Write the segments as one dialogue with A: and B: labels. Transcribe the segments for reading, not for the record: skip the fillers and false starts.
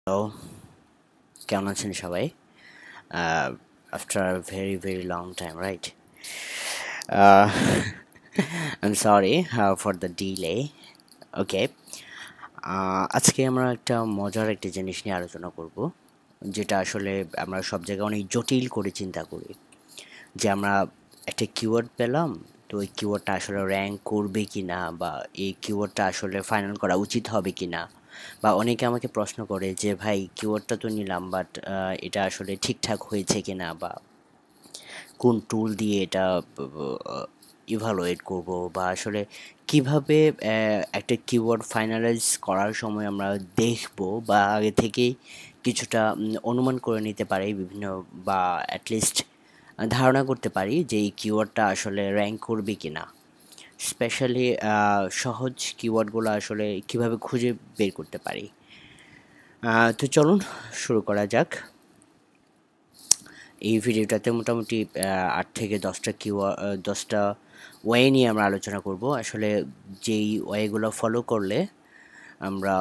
A: Hello, কেমন আছেন সবাই? After a very long time, right? Uh, I'm sorry for the delay. Okay. আজকে আমরা একটা মজার একটা জিনিস নিয়ে আলোচনা করব, যেটা আসলে আমরা সব জায়গায় অনেক জটিল করে চিন্তা করি। যে আমরা একটা কিওয়ার্ড পেলাম, তো ওই কিওয়ার্ডটা আসলে র্যাঙ্ক করবে কিনা, বা এই কিওয়ার্ডটা আসলে ফাইনাল করা উচিত হবে কিনা, বা অনেকে আমাকে প্রশ্ন করে যে ভাই কিওয়ার্ডটা তো নিলাম, বাট এটা আসলে ঠিকঠাক হয়েছে কিনা, বা কোন টুল দিয়ে এটা ইভালুয়েট করব, বা আসলে কিভাবে একটা কিওয়ার্ড ফাইনালাইজ করার সময় আমরা দেখব, বা আগে থেকেই কিছুটা অনুমান করে নিতে পারি বিভিন্ন, বা অ্যাটলিস্ট ধারণা করতে পারি যে এই কিওয়ার্ডটা আসলে র্যাঙ্ক করবে কিনা। স্পেশালি সহজ কিওয়ার্ডগুলো আসলে কিভাবে খুঁজে বের করতে পারি। তো চলুন শুরু করা যাক। এই ভিডিওটাতে মোটামুটি 8 থেকে 10টা দশটা ওয়ে নিয়ে আমরা আলোচনা করব। আসলে যেই ওয়েগুলো ফলো করলে আমরা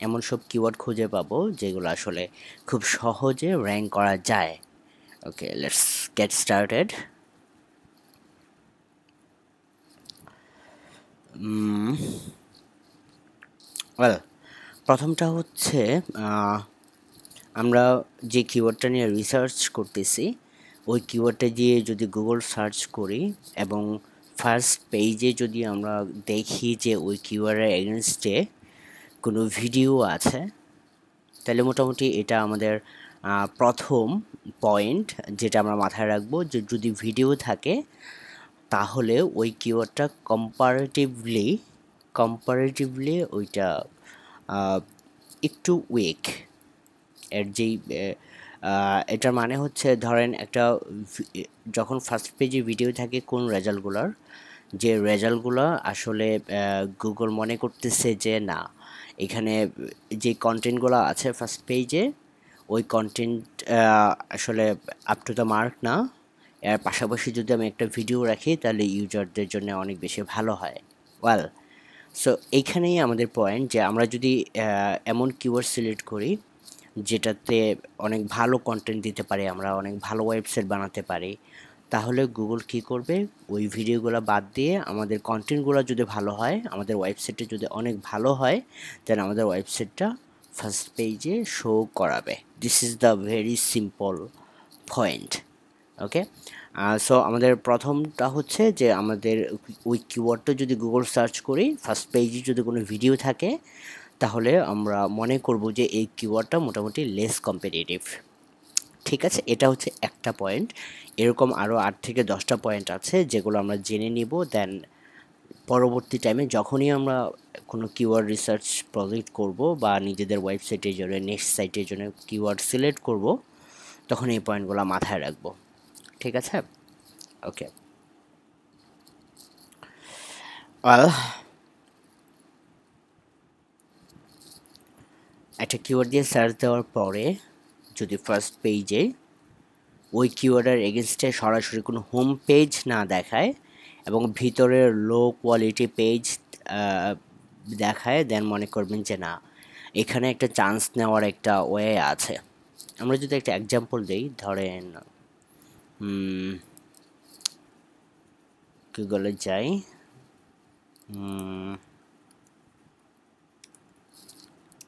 A: এমন সব কিওয়ার্ড খুঁজে পাবো যেগুলো আসলে খুব সহজে র্যাঙ্ক করা যায়। ওকে, লেটস গেট স্টার্টেড। ওয়েল, প্রথমটা হচ্ছে আমরা যে কিওয়ার্ডটা নিয়ে রিসার্চ করতেছি, ওই কিওয়ার্ডটা দিয়ে যদি গুগল সার্চ করি এবং ফার্স্ট পেজে যদি আমরা দেখি যে ওই কিওয়ার্ডের এগেনস্টে কোনো ভিডিও আছে, তাহলে মোটামুটি এটা আমাদের প্রথম পয়েন্ট, যেটা আমরা মাথায় রাখবো, যে যদি ভিডিও থাকে তাহলে ওই কিওয়ার্ডটা কম্পারেটিভলি ওইটা একটু উইক। এর যেই এটার মানে হচ্ছে, ধরেন একটা যখন ফার্স্ট পেজে ভিডিও থাকে কোন রেজাল্টগুলোর, যে রেজাল্টগুলো আসলে গুগল মনে করতেছে যে না, এখানে যে কন্টেন্টগুলো আছে ফার্স্ট পেজে, ওই কন্টেন্ট আসলে আপ টু দ্য মার্ক না। এর পাশাপাশি যদি আমি একটা ভিডিও রাখি তাহলে ইউজারদের জন্য অনেক বেশি ভালো হয়। ওয়েল, সো এইখানেই আমাদের পয়েন্ট, যে আমরা যদি এমন কিওয়ার্ড সিলেক্ট করি যেটাতে অনেক ভালো কন্টেন্ট দিতে পারি, আমরা অনেক ভালো ওয়েবসাইট বানাতে পারি, তাহলে গুগল কি করবে, ওই ভিডিওগুলো বাদ দিয়ে আমাদের কন্টেন্টগুলো যদি ভালো হয়, আমাদের ওয়েবসাইটে যদি অনেক ভালো হয়, দেন আমাদের ওয়েবসাইটটা ফার্স্ট পেজে শো করাবে। This is the very simple point. Okay, so আমাদের প্রথমটা হচ্ছে যে আমাদের ওই কিওয়ার্ডটা যদি গুগল সার্চ করি, ফার্স্ট পেজে যদি কোনো ভিডিও থাকে, তাহলে আমরা মনে করব যে এই কিওয়ার্ডটা মোটামুটি লেস কম্পিটিটিভ। ঠিক আছে, এটা হচ্ছে একটা পয়েন্ট। এরকম আরও 8 থেকে 10টা পয়েন্ট আছে যেগুলো আমরা জেনে নিব, দেন পরবর্তী টাইমে যখনই আমরা কোনো কিওয়ার্ড রিসার্চ প্রজেক্ট করব, বা নিজেদের ওয়েবসাইটের জন্য, নেক্সট সাইটের জন্য কিওয়ার্ড সিলেক্ট করব, তখন এই পয়েন্টগুলো মাথায় রাখবো। ঠিক আছে? ওকে, ওয়েল, একটা কিওয়ার্ড দিয়ে সার্চ দেওয়ার পরে যদি ফার্স্ট পেজে ওই কিওয়ার্ডের এগেনস্টে সরাসরি কোনো হোম পেজ না দেখায়, এবং ভিতরের লো কোয়ালিটি পেজ দেখায়, দেন মনে করবেন যে না, এখানে একটা চান্স নেওয়ার একটা ওয়ে আছে। আমরা যদি একটা এক্সাম্পল দিই, ধরেন গুগলে যাই,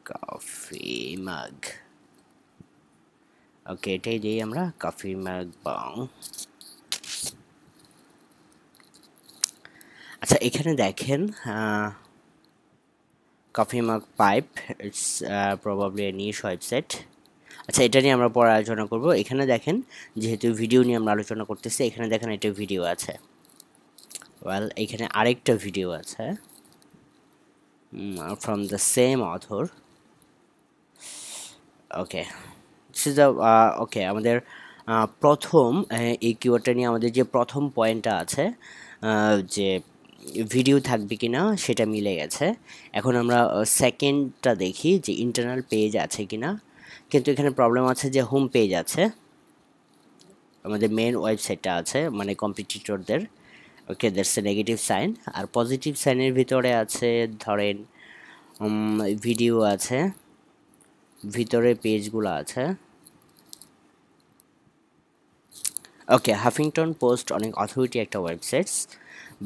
A: কফি মাগ। ওকে, এটাই দিই আমরা, কফি মাগ বাং। আচ্ছা, এখানে দেখেন কফি মাগ pipe, it's probably A niche website. আচ্ছা, এটা নিয়ে আমরা পরে আলোচনা করব। এখানে দেখেন, যেহেতু ভিডিও নিয়ে আমরা আলোচনা করতেছি, এখানে দেখেন একটা ভিডিও আছে। ওয়েল, এখানে আরেকটা ভিডিও আছে ফ্রম দ্য সেম অথর। ওকে, ওকে, আমাদের প্রথম এই কিওয়ার্ডটা নিয়ে আমাদের যে প্রথম পয়েন্টটা আছে, যে ভিডিও থাকবে কিনা, সেটা মিলে গেছে। এখন আমরা সেকেন্ডটা দেখি যে ইন্টারনাল পেজ আছে কিনা, কিন্তু এখানে প্রবলেম আছে যে হোম পেজ আছে, আমাদের মেন ওয়েবসাইটটা আছে, মানে কম্পিটিটরদের। Okay, that's a negative sign. আর পজিটিভ সাইনের ভিতরে আছে, ধরেন ভিডিও আছে, ভিতরে পেজগুলো আছে। ওকে, হাফিংটন পোস্ট অনেক অথরিটি একটা ওয়েবসাইটস,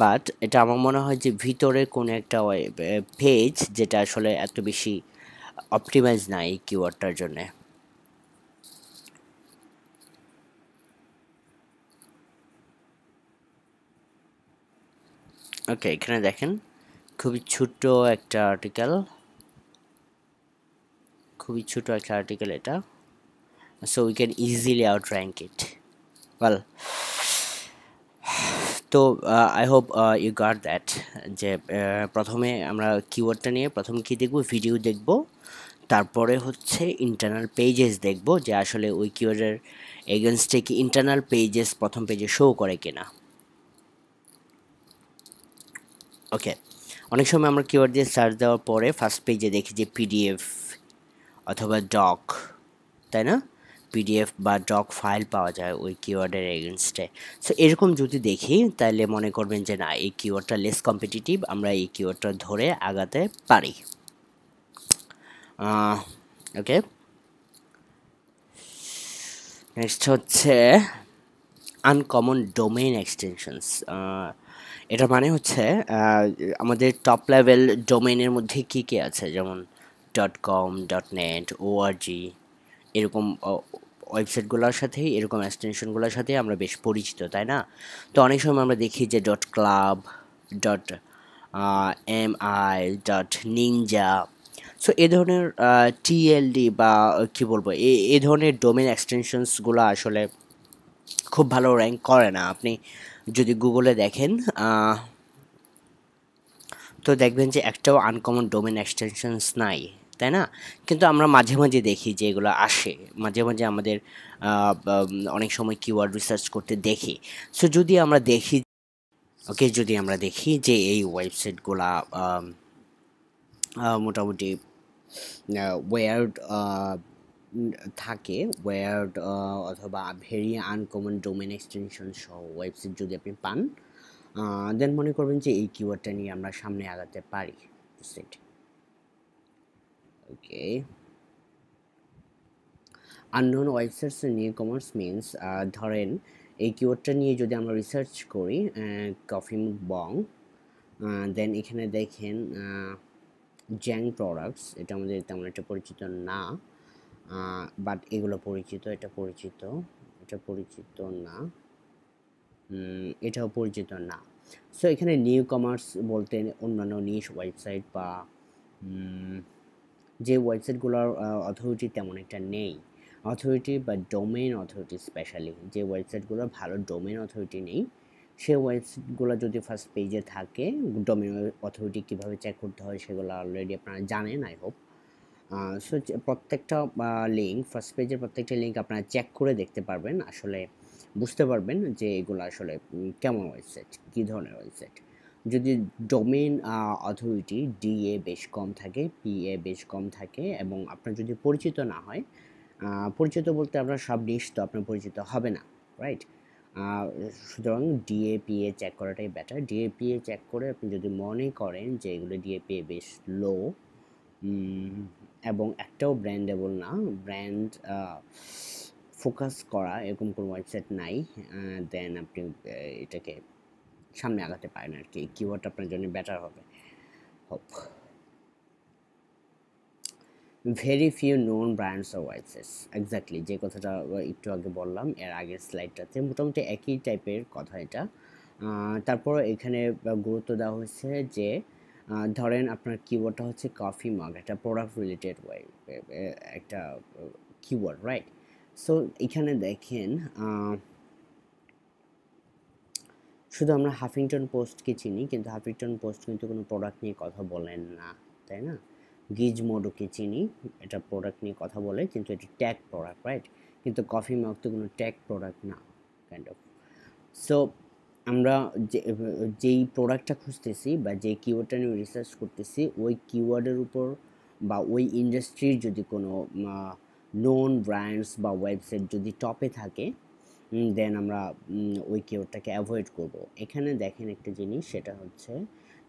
A: বাট এটা আমার মনে হয় যে ভিতরে কোনো একটা পেজ যেটা আসলে এত বেশি অপটিমাইজ না এই কিওয়ার্ডটার জন্যে। ওকে, এখানে দেখেন খুবই ছোট্ট একটা আর্টিকেল, খুবই ছোট একটা আর্টিকেল এটা, so we can easily outrank it well. তো I hope you got that, যে প্রথমে আমরা কিওয়ার্ডটা নিয়ে প্রথম কি দেখব, ভিডিও দেখব, তারপরে হচ্ছে ইন্টারনাল পেজেস দেখব যে আসলে ওই কিওয়ার্ডের এগেনস্টে কি ইন্টারনাল পেজেস প্রথম পেজে শো করে কিনা। ওকে, অনেক সময় আমরা কিওয়ার্ড দিয়ে সার্চ দেওয়ার পরে ফার্স্ট পেজে দেখি যে পিডিএফ অথবা ডক, তাই না? পিডিএফ বা ডক ফাইল পাওয়া যায় ওই কিওয়ার্ডের এগেনস্টে। সো এরকম যদি দেখি তাহলে মনে করবেন যে না, এই কিওয়ার্ডটা লেস কম্পিটিটিভ, আমরা এই কিওয়ার্ডটা ধরে আগাতে পারি। ওকে, নেক্সট হচ্ছে আনকমন ডোমেইন এক্সটেনশনস। এটা মানে হচ্ছে আমাদের টপ লেভেল ডোমেইনের মধ্যে কী কী আছে, যেমন dot com, dot net, ORG, এরকম ওয়েবসাইটগুলোর সাথেই, এরকম এক্সটেনশনগুলোর সাথেই আমরা বেশ পরিচিত, তাই না? তো অনেক সময় আমরা দেখি যে dot club, dot MI, dot ninja. So এ ধরনের টিএলডি বা কি বলবো, এ ধরনের ডোমেন এক্সটেনশনসগুলো আসলে খুব ভালো র্যাঙ্ক করে না। আপনি যদি গুগলে দেখেন তো দেখবেন যে একটাও আনকমন ডোমেন এক্সটেনশনস নাই, তাই না? কিন্তু আমরা মাঝে মাঝে দেখি যে এগুলো আসে, মাঝে মাঝে আমাদের অনেক সময় কিওয়ার্ড রিসার্চ করতে দেখি। সো যদি আমরা দেখি, ওকে, যদি আমরা দেখি যে এই ওয়েবসাইটগুলা মোটামুটি ওয়ার্ড থাকে, ওয়ার্ড অথবা ভেরি আনকমন ডোমেন এক্সটেনশন সহ ওয়েবসাইট যদি আপনি পান, দেন মনে করবেন যে এই কিওয়ার্ডটা নিয়ে আমরা সামনে আগাতে পারি। সেট ওকে, unknown websites new commerce means, ধরেন এই কিওয়ার্ডটা নিয়ে যদি আমরা রিসার্চ করি, কফি মুখ বং, দেন এখানে দেখেন জ্যাং প্রোডাক্টস, এটা আমাদের তেমন একটা পরিচিত না, বাট এগুলো পরিচিত, এটা পরিচিত, এটা পরিচিত না, এটাও পরিচিত না। সো এখানে নিউ কমার্স বলতে অন্যান্য নিশ ওয়েবসাইট বা যে ওয়েবসাইটগুলোর অথরিটি তেমন একটা নেই, অথরিটি বা ডোমেইন অথরিটি, স্পেশালি যে ওয়েবসাইটগুলোর ভালো ডোমেইন অথরিটি নেই, সে ওয়েবসাইটগুলো যদি ফার্স্ট পেজে থাকে, ডোমেইন অথরিটি কীভাবে চেক করতে হয় সেগুলো অলরেডি আপনারা জানেন আই হোপ। সো প্রত্যেকটা লিঙ্ক, ফার্স্ট পেজের প্রত্যেকটা লিঙ্ক আপনারা চেক করে দেখতে পারবেন, আসলে বুঝতে পারবেন যে এগুলো আসলে কেমন ওয়েবসাইট, কী ধরনের ওয়েবসাইট। যদি ডোমেইন অথরিটি ডিএ বেশ কম থাকে, পিএ বেশ কম থাকে, এবং আপনার যদি পরিচিত না হয়, পরিচিত বলতে আপনার সব নিশ তো আপনার পরিচিত হবে না, রাইট? সুতরাং ডিএপিএ চেক করাটাই বেটার। ডিএপিএ চেক করে আপনি যদি মনে করেন যে এগুলো ডিএপিএ বেশ লো, এবং একটাও ব্র্যান্ডেবল না, ব্র্যান্ড ফোকাস করা এরকম কোনো ওয়েবসাইট নাই, দেন আপনি এটাকে সামনে আগাতে পারেন আর কি। কিওয়ার্ড আপনার জন্য বেটার হবে, hope. Very few known brands or websites, exactly যে কথাটা একটু আগে বললাম এর আগের স্লাইডটাতে, মোটামুটি একই টাইপের কথা এটা। তারপর এখানে গুরুত্ব দেওয়া হয়েছে যে ধরেন আপনার কিওয়ার্ডটা হচ্ছে কফি মাগ, একটা প্রোডাক্ট রিলেটেড একটা কিওয়ার্ড, রাইট? সো এখানে দেখেন শুধু আমরা হাফিংটন পোস্টকে চিনি, কিন্তু হাফিংটন পোস্ট কিন্তু কোনো প্রোডাক্ট নিয়ে কথা বলেন না, তাই না? গিজমোডোকে চিনি, এটা প্রোডাক্ট নিয়ে কথা বলে, কিন্তু এটা ট্যাগ প্রোডাক্ট, রাইট? কিন্তু কফি মগ তো কোনো ট্যাগ প্রোডাক্ট না, কাইন্ড অফ। সো আমরা যেই প্রোডাক্টটা খুঁজতেছি বা যে কিওয়ার্ডটা নিয়ে রিসার্চ করতেছি, ওই কিওয়ার্ডের উপর বা ওই ইন্ডাস্ট্রির যদি কোনো নোন ব্র্যান্ডস বা ওয়েবসাইট যদি টপে থাকে, দেন আমরা ওই কিওয়ার্ডটাকে অ্যাভয়েড করব। এখানে দেখেন একটা জিনিস, সেটা হচ্ছে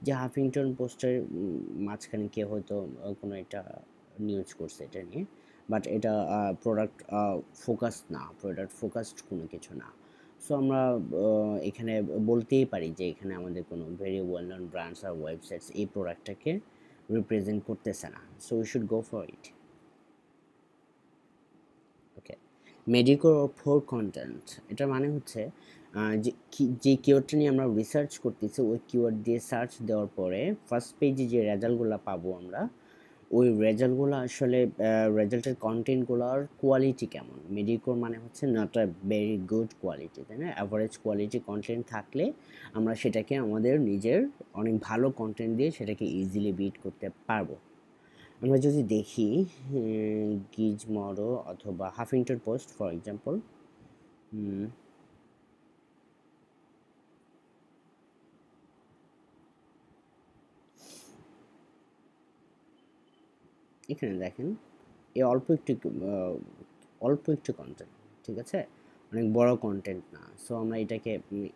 A: যে হাফিংটন পোস্টের মাঝখানে কেউ হয়তো কোনো একটা নিউজ করছে এটা নিয়ে, বাট এটা প্রোডাক্ট ফোকাস না, প্রোডাক্ট ফোকাসড কোনো কিছু না। সো আমরা এখানে বলতেই পারি যে এখানে আমাদের কোনো ভেরি ওয়েল নন ব্র্যান্ডস আর ওয়েবসাইটস এই প্রোডাক্টটাকে রিপ্রেজেন্ট করতেছে না। So we should go for it. Okay, mediocre for content, এটার মানে হচ্ছে যে কিওয়ার্ডটা নিয়ে আমরা রিসার্চ করতেছি ওই কিওয়ার্ড দিয়ে সার্চ দেওয়ার পরে ফার্স্ট পেজে যে রেজাল্টগুলো পাবো আমরা, ওই রেজাল্টগুলো আসলে রেজাল্টের কন্টেন্টগুলোর কোয়ালিটি কেমন। মেডিকোর মানে হচ্ছে not a very good quality, তাই না? অ্যাভারেজ কোয়ালিটি কন্টেন্ট থাকলে আমরা সেটাকে আমাদের নিজের অনেক ভালো কন্টেন্ট দিয়ে সেটাকে ইজিলি বিট করতে পারবো। আমরা যদি দেখি গিজমোডো অথবা হাফিংটন পোস্ট ফর এক্সাম্পল, এখানে দেখেন এই অল্প একটু কন্টেন্ট, ঠিক আছে, অনেক বড় কন্টেন্ট না। সো আমরা এটাকে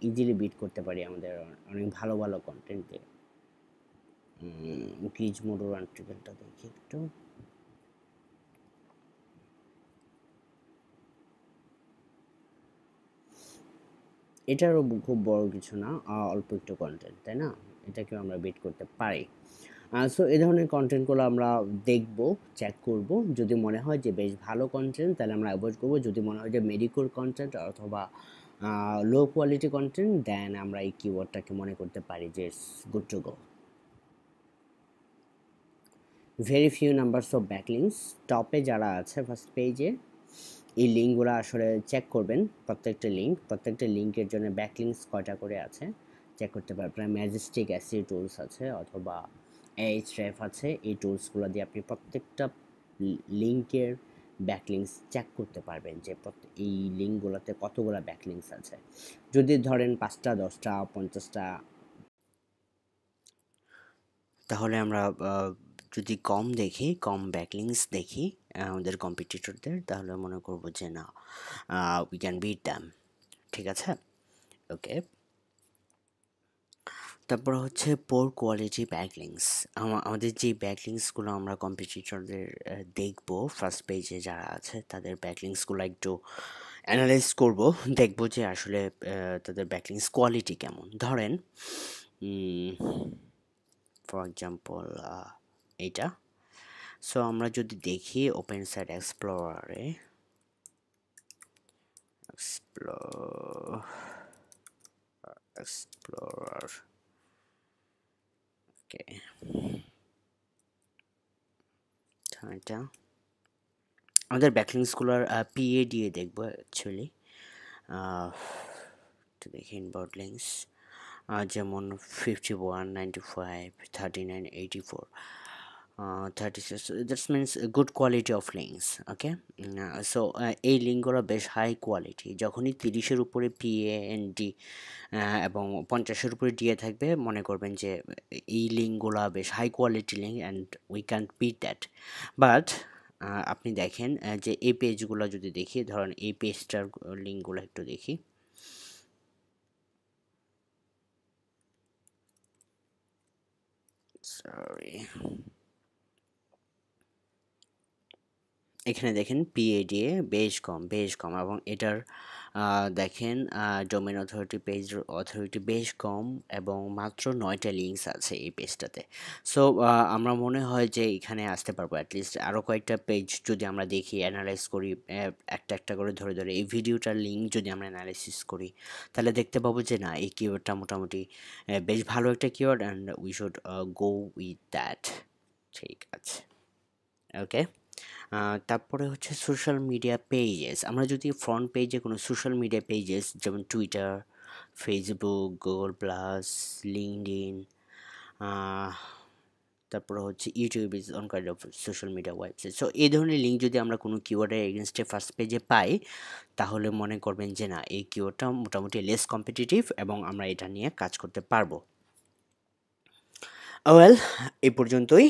A: ইজিলি বিট করতে পারি আমাদের অনেক ভালো ভালো কন্টেন্ট দিয়ে। গিজমোডোর আর্টিকেলটা দেখি একটু। এটারও খুব বড় কিছু না, অল্প একটু কন্টেন্ট, তাই না? এটাকেও আমরা বিট করতে পারি। সো এই ধরনের কন্টেন্টগুলো আমরা দেখব, চেক করব। যদি মনে হয় যে বেশ ভালো কন্টেন্ট তাহলে আমরা অ্যাভয়েড করব। যদি মনে হয় যে মেডিকোর কন্টেন্ট অথবা লো কোয়ালিটি কন্টেন্ট, দেন আমরা এই কিওয়ার্ডটাকে মনে করতে পারি যে good to go. Very few numbers of backlinks, টপে যারা আছে ফার্স্ট পেজে এই লিঙ্কগুলো আসলে চেক করবেন। প্রত্যেকটা লিঙ্কের জন্য ব্যাকলিংস কয়টা করে আছে চেক করতে পারবেন। ম্যাজেস্টিক এসইও টুলস আছে অথবা এইচরেফ আছে, এই টুলসগুলো দিয়ে আপনি প্রত্যেকটা লিঙ্কের ব্যাকলিংস চেক করতে পারবেন যে এই লিঙ্কগুলোতে কতগুলো ব্যাকলিংস আছে। যদি ধরেন 5টা 10টা 50টা, তাহলে আমরা যদি কম ব্যাকলিংস দেখি আমাদের কম্পিটিটরদের, তাহলে মনে করব যে না, উই ক্যান বিট দ্যাম। ঠিক আছে, ওকে। তারপর হচ্ছে পোর কোয়ালিটি ব্যাকলিংস। আমাদের যে ব্যাকলিংসগুলো আমরা কম্পিটিটরদের দেখব, ফার্স্ট পেজে যারা আছে তাদের ব্যাকলিংসগুলো একটু অ্যানালাইজ করব, দেখব যে আসলে তাদের ব্যাকলিংস কোয়ালিটি কেমন। ধরেন ফর এক্সাম্পল এইটা। সো আমরা যদি দেখি ওপেন সাইট এক্সপ্লোরারে, এক্সপ্লোরার, ওকে, এটা আমাদের ব্যাকলিংসগুলোর পিএ দিয়ে দেখবো অ্যাকচুয়ালি। তো দেখি ইনবাউন্ড লিঙ্কস যেমন 51, 95, 39, 84, 36, that's means good quality of links. Okay, so এই লিঙ্কগুলো বেশ হাই কোয়ালিটি। যখনই 30-এর উপরে পিএএনডি এবং 50-এর উপরে ডিএ থাকবে, মনে করবেন যে এই লিঙ্কগুলো বেশ high quality link and we can't beat that. But আপনি দেখেন যে এই পেজগুলো যদি দেখি, ধরেন এই পেজটার লিঙ্কগুলো একটু দেখি। সরি, এখানে দেখেন পিএডিএ বেশ কম এবং এটার দেখেন ডোমেন অথরিটি বেশ কম এবং মাত্র 9টা লিঙ্কস আছে এই পেজটাতে। সো আমরা মনে হয় যে এখানে আসতে পারবো। অ্যাটলিস্ট আরও কয়েকটা পেজ যদি আমরা দেখি, অ্যানালাইজ করি, একটা করে ধরে এই ভিডিওটার লিঙ্ক যদি আমরা অ্যানালাইসিস করি, তাহলে দেখতে পাবো যে না, এই কিওয়ার্ডটা মোটামুটি বেশ ভালো একটা keyword and we should go with that. ঠিক আছে, ওকে। তারপরে হচ্ছে সোশ্যাল মিডিয়া পেজেস। আমরা যদি ফ্রন্ট পেজে কোনো সোশ্যাল মিডিয়া পেজেস যেমন Twitter, Facebook, Google plus, LinkedIn, তারপরে হচ্ছে YouTube is on kind of social media website. So এই ধরনের লিঙ্ক যদি আমরা কোনো কিওয়ার্ডের এগেনস্টে ফার্স্ট পেজে পাই, তাহলে মনে করবেন যে না, এই কিওয়ার্ডটা মোটামুটি লেস কম্পিটিটিভ এবং আমরা এটা নিয়ে কাজ করতে পারবো। ওয়েল, এই পর্যন্তই।